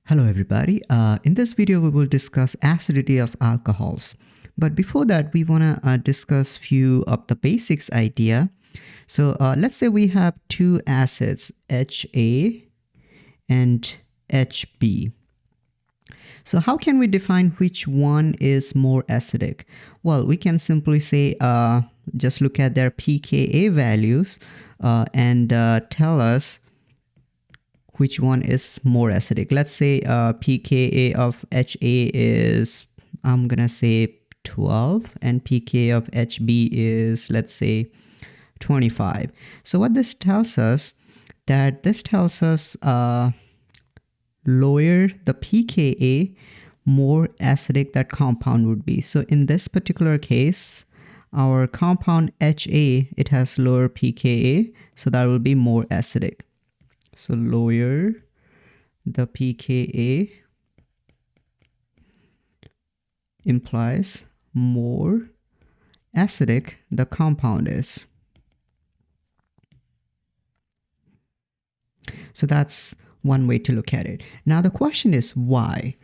Hello everybody. In this video we will discuss acidity of alcohols. But before that we want to discuss few of the basics idea. So let's say we have two acids HA and HB. So how can we define which one is more acidic? Well, we can simply say just look at their pKa values and tell us which one is more acidic. Let's say pKa of HA is, I'm gonna say 12, and pKa of HB is, let's say 25. So what this tells us, lower the pKa, more acidic that compound would be. So in this particular case, our compound HA, it has lower pKa, so that will be more acidic. So lower the pKa implies more acidic the compound is. So that's one way to look at it. Now the question is why?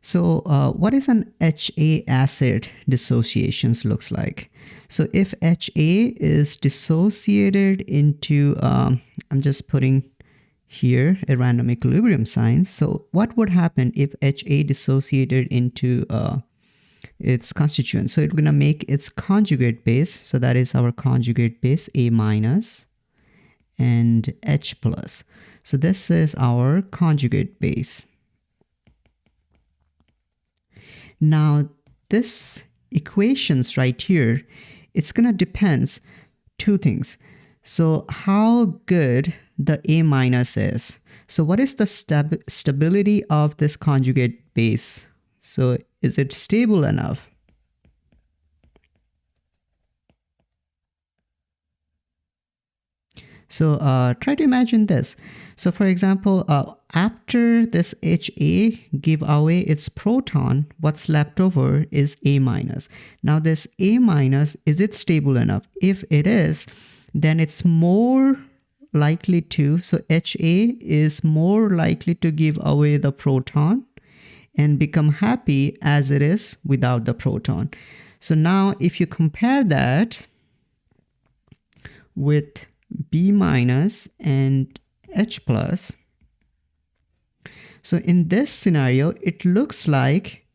So what is an HA acid dissociations looks like? So if HA is dissociated into, I'm just putting here a random equilibrium sign. So what would happen if HA dissociated into its constituent? So it's going to make its conjugate base. So that is our conjugate base, A minus and H plus. So this is our conjugate base. Now this equations right here, it's going to depends two things. So how good the A minus is. So what is the stability of this conjugate base? So is it stable enough? So try to imagine this. So for example, after this HA give away its proton, what's left over is A minus. Now this A minus, is it stable enough? If it is, then it's more likely to, so HA is more likely to give away the proton and become happy as it is without the proton. So now if you compare that with B minus and H plus, so in this scenario, it looks like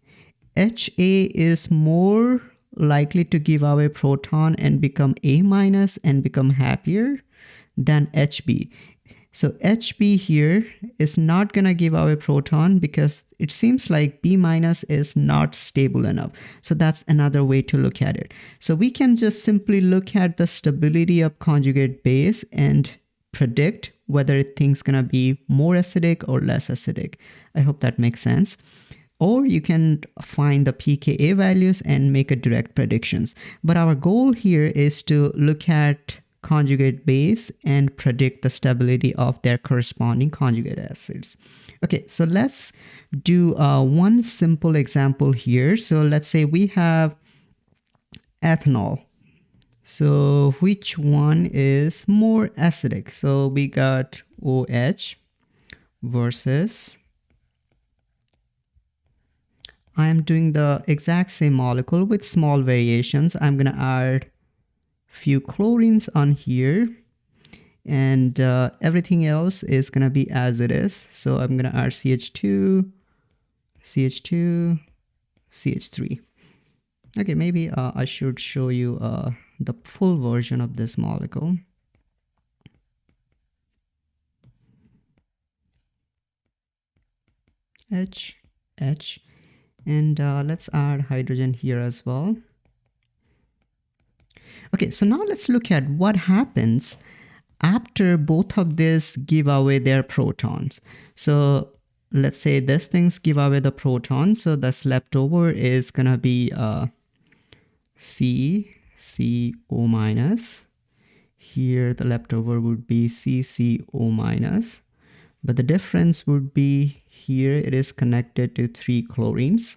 HA is more likely to give away proton and become A minus and become happier than HB. So HB here is not going to give away proton because it seems like B minus is not stable enough. So that's another way to look at it. So we can just simply look at the stability of conjugate base and predict whether things going to be more acidic or less acidic. I hope that makes sense. Or you can find the pKa values and make a direct predictions. But our goal here is to look at conjugate base and predict the stability of their corresponding conjugate acids. Okay, so let's do one simple example here. So let's say we have ethanol. So which one is more acidic? So we got OH versus, I am doing the exact same molecule with small variations. I'm going to add few chlorines on here, and everything else is going to be as it is. So I'm going to add CH2, CH2, CH3. Okay, maybe I should show you the full version of this molecule. H, H, and let's add hydrogen here as well. Okay, so now let's look at what happens after both of these give away their protons. So let's say these things give away the protons, so that's left over is gonna be CCO minus. Here the leftover would be CCO minus, but the difference would be here it is connected to 3 chlorines.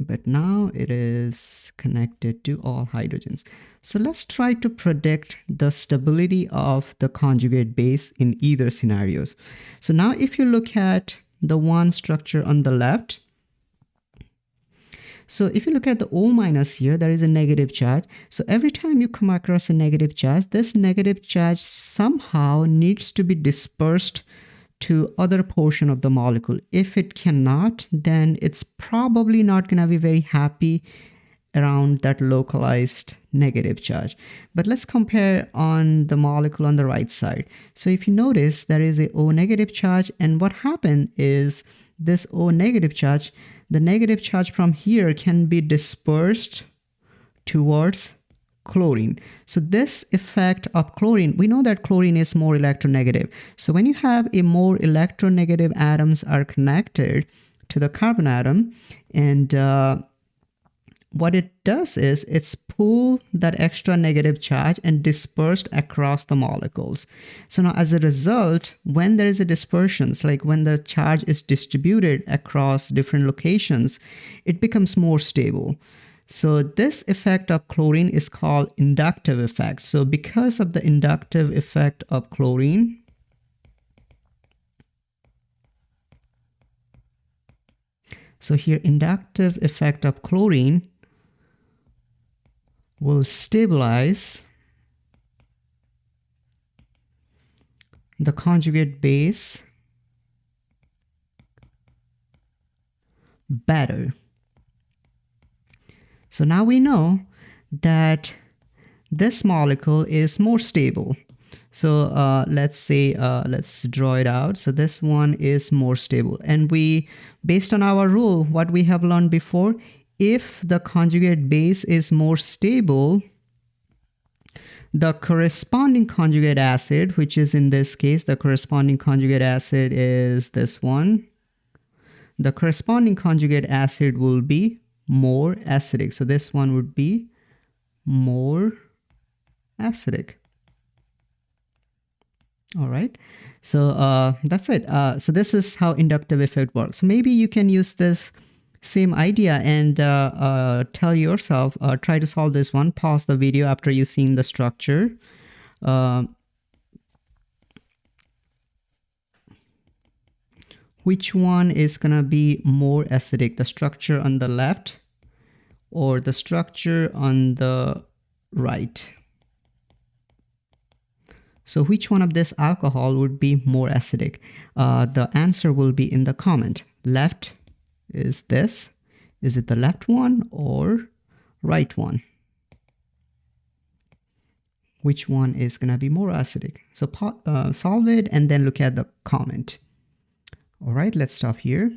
but now it is connected to all hydrogens. So let's try to predict the stability of the conjugate base in either scenarios. So now if you look at the one structure on the left, so if you look at the O minus here, there is a negative charge. So every time you come across a negative charge, this negative charge somehow needs to be dispersed to other portion of the molecule. If it cannot, then it's probably not going to be very happy around that localized negative charge. But let's compare on the molecule on the right side. So if you notice, there is a O negative charge, and what happened is this O negative charge, the negative charge from here can be dispersed towards chlorine. So this effect of chlorine, we know that chlorine is more electronegative. So when you have a more electronegative atoms are connected to the carbon atom, and what it does is it's pull that extra negative charge and dispersed across the molecules. So now as a result, when there is a dispersion, like when the charge is distributed across different locations, it becomes more stable. So this effect of chlorine is called inductive effect. So because of the inductive effect of chlorine, so here inductive effect of chlorine will stabilize the conjugate base better. So now we know that this molecule is more stable. So let's say, let's draw it out. So this one is more stable. And we, based on our rule, what we have learned before, if the conjugate base is more stable, the corresponding conjugate acid, which is in this case, the corresponding conjugate acid is this one. The corresponding conjugate acid will be more acidic. So this one would be more acidic. All right. So that's it. So this is how inductive effect works. So maybe you can use this same idea and tell yourself, try to solve this one. Pause the video after you've seen the structure. Which one is going to be more acidic, the structure on the left or the structure on the right? So which one of this alcohol would be more acidic? The answer will be in the comment. Left is this. Is it the left one or right one? Which one is going to be more acidic? So solve it and then look at the comment. All right, let's stop here.